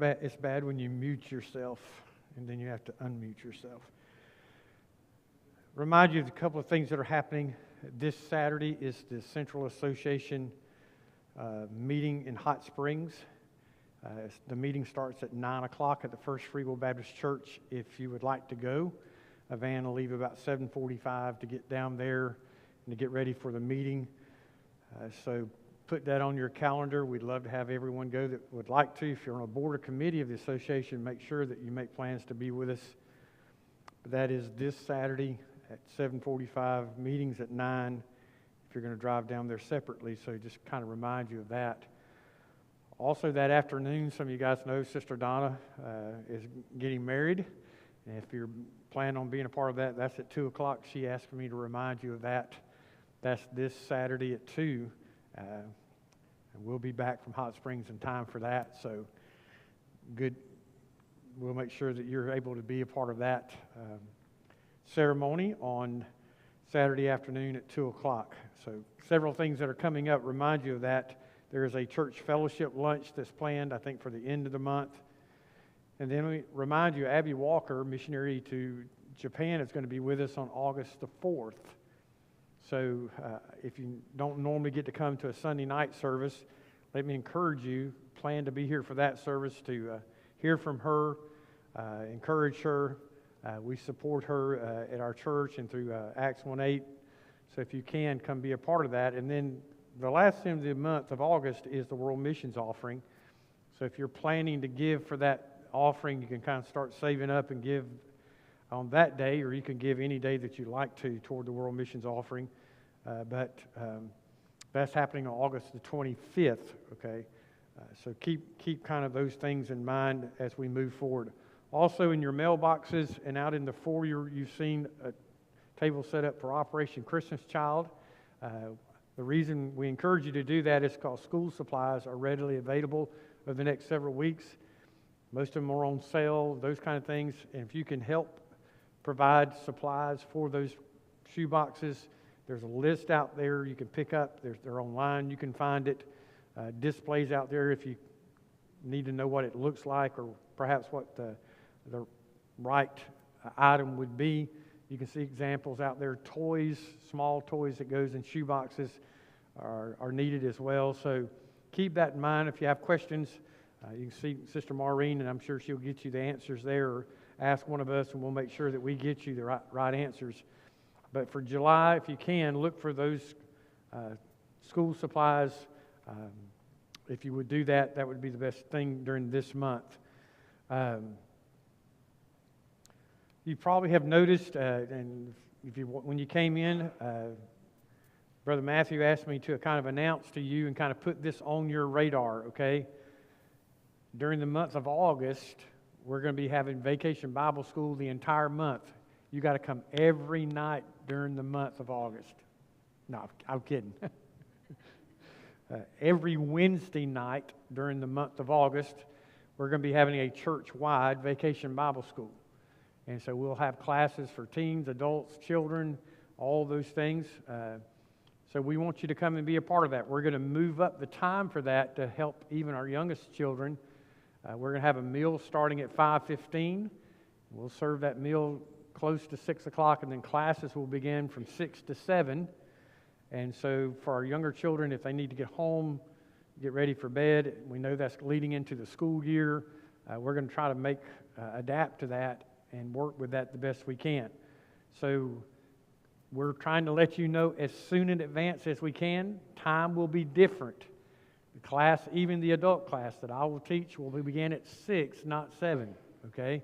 It's bad when you mute yourself and then you have to unmute yourself. Remind you of a couple of things that are happening. This Saturday is the Central Association meeting in Hot Springs. The meeting starts at 9 o'clock at the First Free Will Baptist Church. If you would like to go, a van will leave about 7:45 to get down there and to get ready for the meeting. So put that on your calendar. We'd love to have everyone go that would like to. If you're on a board or committee of the association, make sure that you make plans to be with us. But that is this Saturday at 7:45, meetings at 9 if you're going to drive down there separately. So just kind of remind you of that. Also that afternoon, some of you guys know Sister Donna is getting married. And if you're planning on being a part of that, that's at 2 o'clock. She asked me to remind you of that. That's this Saturday at 2. And we'll be back from Hot Springs in time for that. So good. We'll make sure that you're able to be a part of that ceremony on Saturday afternoon at 2 o'clock. So several things that are coming up. Remind you of that. There is a church fellowship lunch that's planned, I think, for the end of the month. And then we remind you, Abby Walker, missionary to Japan, is going to be with us on August the 4th. So if you don't normally get to come to a Sunday night service, let me encourage you, plan to be here for that service to hear from her, encourage her. We support her at our church and through Acts 1:8. So if you can, come be a part of that. And then the last thing of the month of August is the World Missions Offering. So if you're planning to give for that offering, you can kind of start saving up and give on that day, or you can give any day that you like to toward the World Missions Offering. But that's happening on August the 25th, okay? So keep kind of those things in mind as we move forward. Also in your mailboxes and out in the foyer, you've seen a table set up for Operation Christmas Child. The reason we encourage you to do that is because school supplies are readily available over the next several weeks. Most of them are on sale, those kind of things. And if you can help provide supplies for those shoe boxes, there's a list out there you can pick up. They're online. You can find it. Displays out there if you need to know what it looks like or perhaps what the right item would be. You can see examples out there. Toys, small toys that goes in shoe boxes are needed as well. So keep that in mind. If you have questions, you can see Sister Maureen, and I'm sure she'll get you the answers there, or ask one of us, and we'll make sure that we get you the right answers. But for July, if you can, look for those school supplies. If you would do that, that would be the best thing during this month. You probably have noticed, and when you came in, Brother Matthew asked me to kind of announce to you and kind of put this on your radar, okay? During the month of August, we're going to be having Vacation Bible School the entire month. You got to come every night during the month of August. No, I'm kidding. Every Wednesday night during the month of August, we're going to be having a church-wide Vacation Bible School. And so we'll have classes for teens, adults, children, all those things. So we want you to come and be a part of that. We're going to move up the time for that to help even our youngest children. We're going to have a meal starting at 5:15. We'll serve that meal close to 6 o'clock, and then classes will begin from 6 to 7. And so for our younger children, if they need to get home, get ready for bed, we know that's leading into the school year. We're going to try to adapt to that and work with that the best we can. So we're trying to let you know as soon in advance as we can. Time will be different. The class, even the adult class that I will teach, will begin at 6, not 7, okay?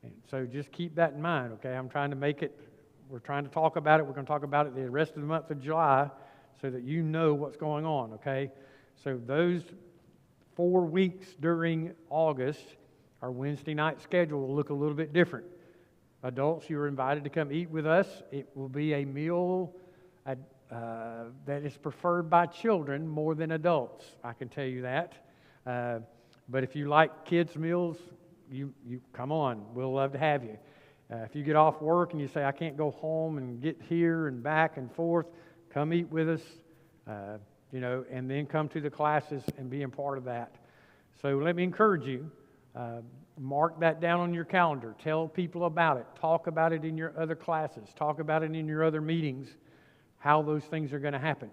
And so just keep that in mind, okay? We're trying to talk about it. We're going to talk about it the rest of the month of July so that you know what's going on, okay? So those 4 weeks during August, our Wednesday night schedule will look a little bit different. Adults, you're invited to come eat with us. It will be a meal that is preferred by children more than adults. I can tell you that. But if you like kids' meals, you come on. We'll love to have you. If you get off work and you say, I can't go home and get here and back and forth, come eat with us, and then come to the classes and be a part of that. So let me encourage you. Mark that down on your calendar. Tell people about it. Talk about it in your other classes. Talk about it in your other meetings, how those things are going to happen.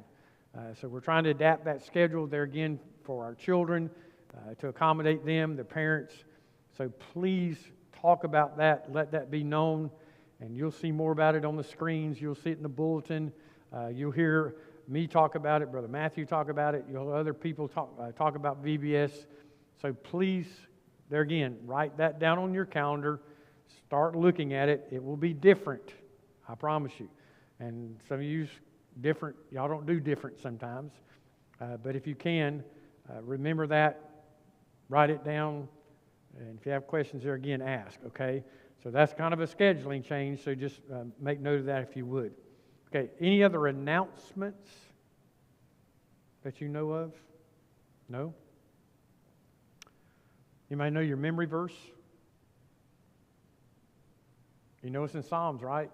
So we're trying to adapt that schedule there again for our children, to accommodate them, the parents. So please talk about that. Let that be known. And you'll see more about it on the screens. You'll see it in the bulletin. You'll hear me talk about it, Brother Matthew talk about it. You'll hear other people talk about VBS. So please, there again, write that down on your calendar. Start looking at it. It will be different, I promise you. And some of you different, y'all don't do different sometimes. But if you can, remember that, write it down, and if you have questions there again, ask, okay? So that's kind of a scheduling change, so just make note of that if you would. Okay, any other announcements that you know of? No? You might know your memory verse. You know it's in Psalms, right?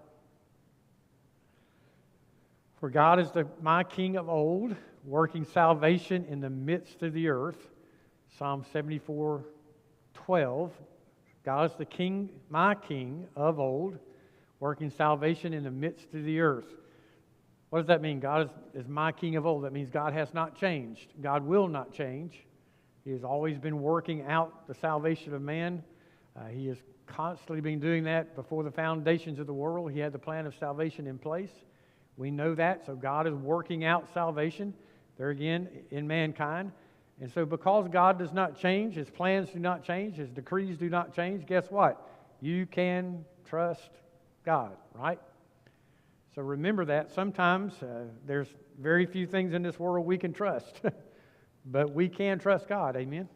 For God is my King of old, working salvation in the midst of the earth. Psalm 74:12. God is the King, my King of old, working salvation in the midst of the earth. What does that mean? God is my King of old. That means God has not changed. God will not change. He has always been working out the salvation of man. He has constantly been doing that before the foundations of the world. He had the plan of salvation in place. We know that. So God is working out salvation, there again, in mankind. And so because God does not change, His plans do not change, His decrees do not change, guess what? You can trust God, right? So remember that. Sometimes there's very few things in this world we can trust. But we can trust God, amen?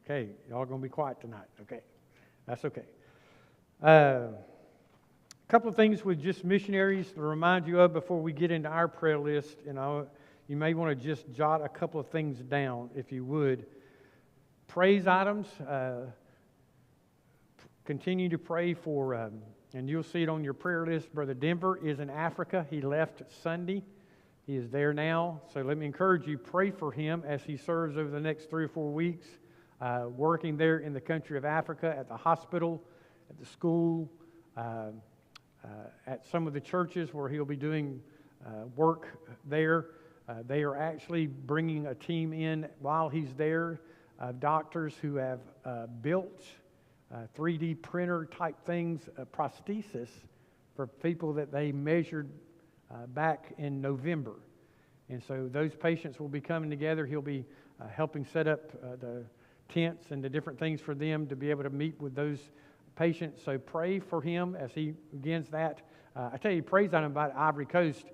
Okay, y'all going to be quiet tonight, okay? That's okay. A couple of things with just missionaries to remind you of before we get into our prayer list. You may want to just jot a couple of things down, if you would. Praise items. Continue to pray for, and you'll see it on your prayer list. Brother Denver is in Africa. He left Sunday. He is there now. So let me encourage you, pray for him as he serves over the next 3 or 4 weeks, working there in the country of Africa, at the hospital, at the school, at some of the churches where he'll be doing work there. They are actually bringing a team in while he's there, doctors who have built 3D printer type things, prosthesis for people that they measured back in November. And so those patients will be coming together. He'll be helping set up the tents and the different things for them to be able to meet with those patients. So pray for him as he begins that. I tell you, praise on him about Ivory Coast.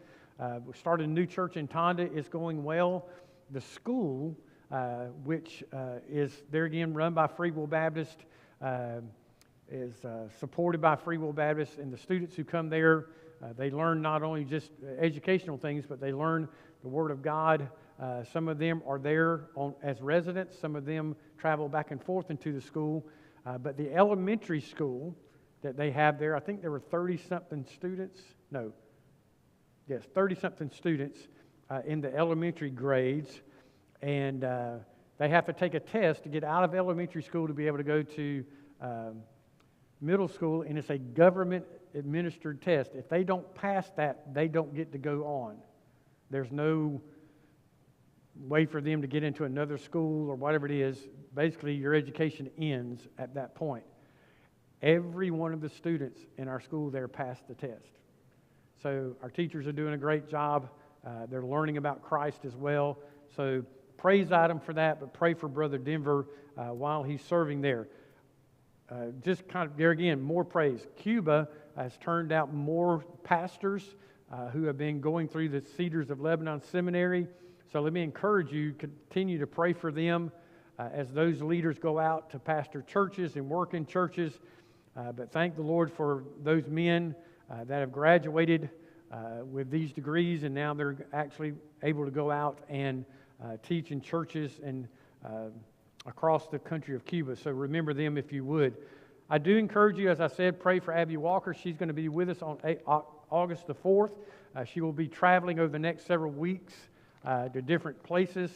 We started a new church in Tonda. It's going well. The school, which is there again run by Free Will Baptist, is supported by Free Will Baptist, and the students who come there, they learn not only just educational things, but they learn the Word of God. Some of them are there as residents. Some of them travel back and forth into the school. But the elementary school that they have there, I think there were 30-something students. No. Yes, 30-something students in the elementary grades. And they have to take a test to get out of elementary school to be able to go to middle school, and it's a government-administered test. If they don't pass that, they don't get to go on. There's no way for them to get into another school or whatever it is. Basically, your education ends at that point. Every one of the students in our school there passed the test. So our teachers are doing a great job. They're learning about Christ as well. So praise item for that, but pray for Brother Denver while he's serving there. Just kind of, there again, more praise. Cuba has turned out more pastors who have been going through the Cedars of Lebanon Seminary. So let me encourage you, continue to pray for them as those leaders go out to pastor churches and work in churches. But thank the Lord for those men that have graduated with these degrees, and now they're actually able to go out and teach in churches and across the country of Cuba. So remember them if you would. I do encourage you, as I said, pray for Abby Walker. She's going to be with us on August the 4th. She will be traveling over the next several weeks to different places.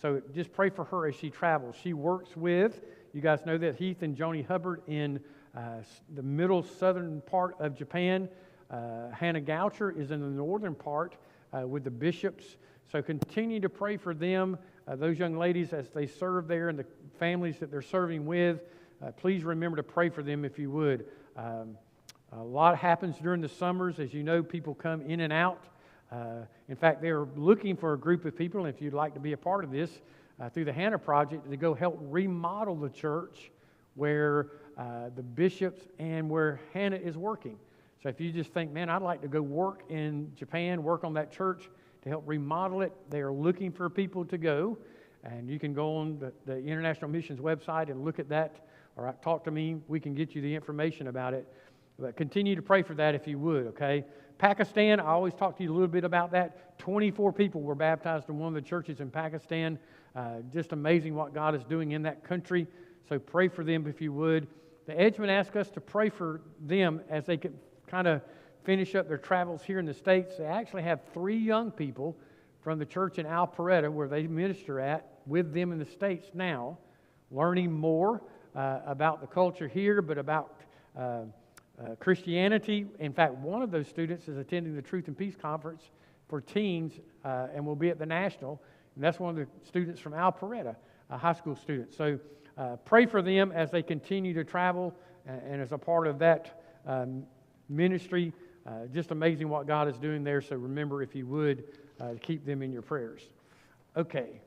So just pray for her as she travels. She works with, you guys know that, Heath and Joni Hubbard in the middle southern part of Japan. Hannah Goucher is in the northern part with the bishops. So continue to pray for them, those young ladies as they serve there and the families that they're serving with. Please remember to pray for them if you would. A lot happens during the summers. As you know, people come in and out. In fact, they're looking for a group of people, and if you'd like to be a part of this, through the Hannah Project, to go help remodel the church where the bishops and where Hannah is working. So if you just think, man, I'd like to go work in Japan, work on that church to help remodel it, they are looking for people to go. And you can go on the International Missions website and look at that, or talk to me. We can get you the information about it. But continue to pray for that if you would, okay? Pakistan, I always talk to you a little bit about that. 24 people were baptized in one of the churches in Pakistan. Just amazing what God is doing in that country. So pray for them if you would. The Edgemen asked us to pray for them as they could kind of finish up their travels here in the States. They actually have 3 young people from the church in Alpharetta where they minister at with them in the States now, learning more about the culture here, but about Christianity. In fact, one of those students is attending the Truth and Peace Conference for teens and will be at the National. And that's one of the students from Alpharetta, a high school student. So pray for them as they continue to travel and as a part of that ministry. Just amazing what God is doing there. So remember, if you would, keep them in your prayers. Okay.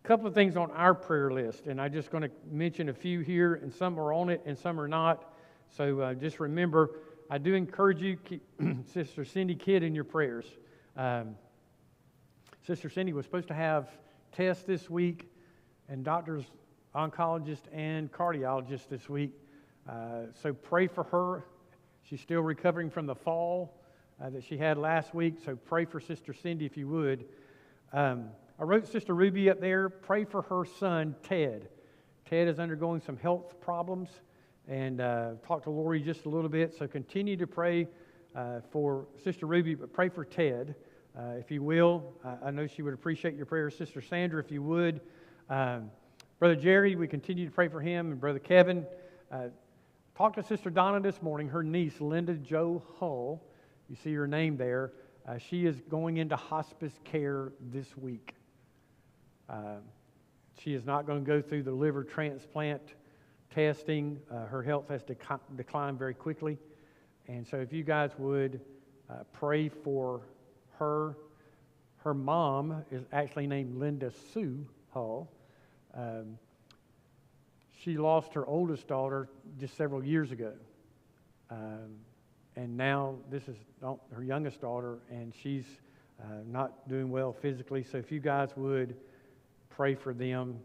Couple of things on our prayer list, and I'm just going to mention a few here, and some are on it and some are not. So just remember, I do encourage you, keep Sister Cindy Kidd in your prayers. Sister Cindy was supposed to have tests this week, and doctors, oncologists, and cardiologists this week. So pray for her. She's still recovering from the fall that she had last week, so pray for Sister Cindy if you would. I wrote Sister Ruby up there, pray for her son, Ted. Ted is undergoing some health problems, and talked to Lori just a little bit, so continue to pray for Sister Ruby, but pray for Ted, if you will. I know she would appreciate your prayers. Sister Sandra, if you would. Brother Jerry, we continue to pray for him, and Brother Kevin. Talked to Sister Donna this morning, her niece, Linda Jo Hull. You see her name there. She is going into hospice care this week. She is not going to go through the liver transplant testing. Her health has declined very quickly. And so if you guys would pray for her. Her mom is actually named Linda Sue Hull. She lost her oldest daughter just several years ago. And now this is her youngest daughter, and she's not doing well physically. So if you guys would pray for them.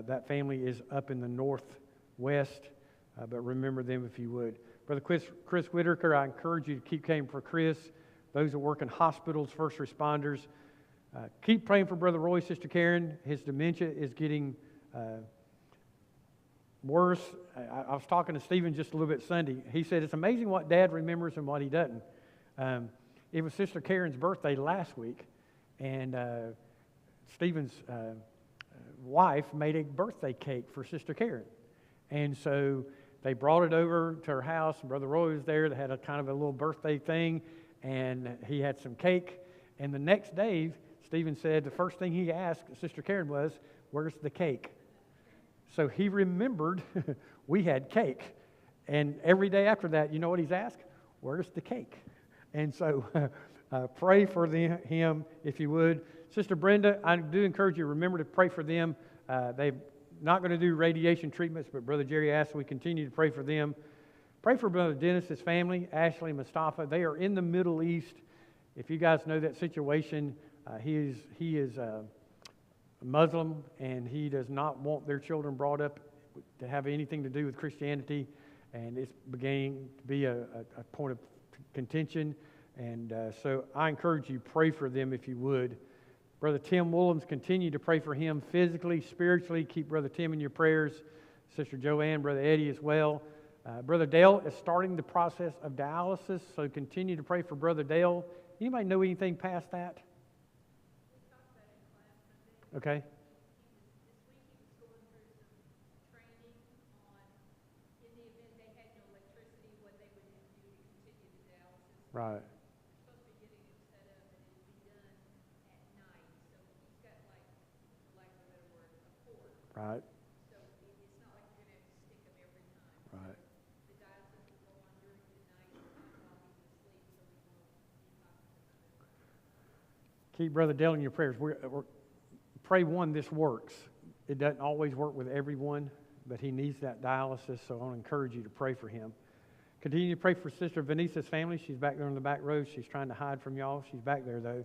That family is up in the northwest, but remember them if you would. Brother Chris Whitaker, I encourage you to keep praying for Chris. Those that work in hospitals, first responders. Keep praying for Brother Roy, Sister Karen. His dementia is getting worse. I was talking to Stephen just a little bit Sunday. He said, it's amazing what Dad remembers and what he doesn't. It was Sister Karen's birthday last week, and Stephen's wife made a birthday cake for Sister Karen. And so they brought it over to her house, and Brother Roy was there. They had a kind of a little birthday thing, and he had some cake. And the next day, Stephen said the first thing he asked Sister Karen was, where's the cake? So he remembered we had cake. And every day after that, you know what he's asked? Where's the cake? And so pray for him if you would. Sister Brenda, I do encourage you to remember to pray for them. They're not going to do radiation treatments, but Brother Jerry asked we continue to pray for them. Pray for Brother Dennis's family, Ashley and Mustafa. They are in the Middle East. If you guys know that situation, he is Muslim, and he does not want their children brought up to have anything to do with Christianity, and it's beginning to be a point of contention. And so I encourage you, pray for them if you would. Brother Tim Willems, continue to pray for him physically, spiritually. Keep Brother Tim in your prayers. Sister Joanne, Brother Eddie as well. Brother Dale is starting the process of dialysis, so continue to pray for Brother Dale. Anybody know anything past that? Okay? Right. Right. Right. Keep Brother Dale in your prayers. Pray one, this works. It doesn't always work with everyone, but he needs that dialysis, so I want to encourage you to pray for him. Continue to pray for Sister Vanisa's family. She's back there in the back row. She's trying to hide from y'all. She's back there, though.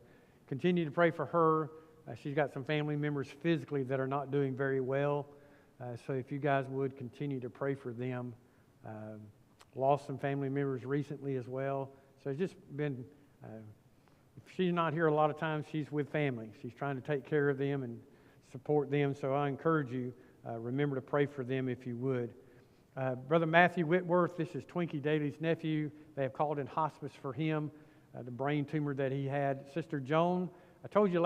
Continue to pray for her. She's got some family members physically that are not doing very well. So if you guys would continue to pray for them. Lost some family members recently as well. So it's just been, if she's not here a lot of times, she's with family. She's trying to take care of them and support them. So I encourage you, remember to pray for them if you would. Brother Matthew Whitworth, this is Twinkie Daly's nephew. They have called in hospice for him, the brain tumor that he had. Sister Joan, I told you last